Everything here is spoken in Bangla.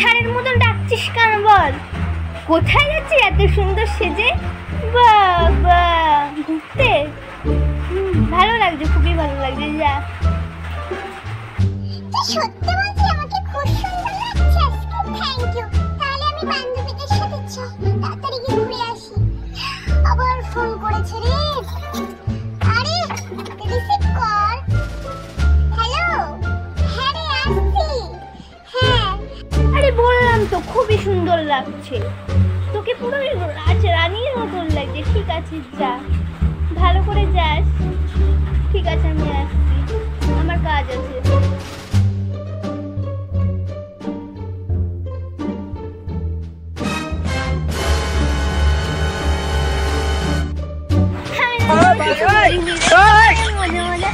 ষাঁড়ের মতন ডাকছিস কেন বল? কোথায় যাচ্ছিস এত সুন্দর সেজে? বাবা, ঘুরতে? ভালো লাগছে, খুবই ভালো লাগছে। যা। সত্যি বলছি, আমাকে খুব সুন্দর লাগছে আজকে। Thank you. তাহলে আমি বান্ধবীদের সাথে যাই, তাড়াতাড়ি গিয়ে ঘুরে আসি। আবার ফোন করেছে রে। আরে রিসিভ কর। হ্যালো। হ্যাঁ রে, আসছি। হ্যাঁ। আরে বললাম তো খুবই সুন্দর লাগছে, তোকে পুরো রানীর মতন লাগছে। ঠিক আছে, যা, ভালো করে যাস। ঠিক আছে, আমি আসছি, আমার কাজ আছে। মজা মজা।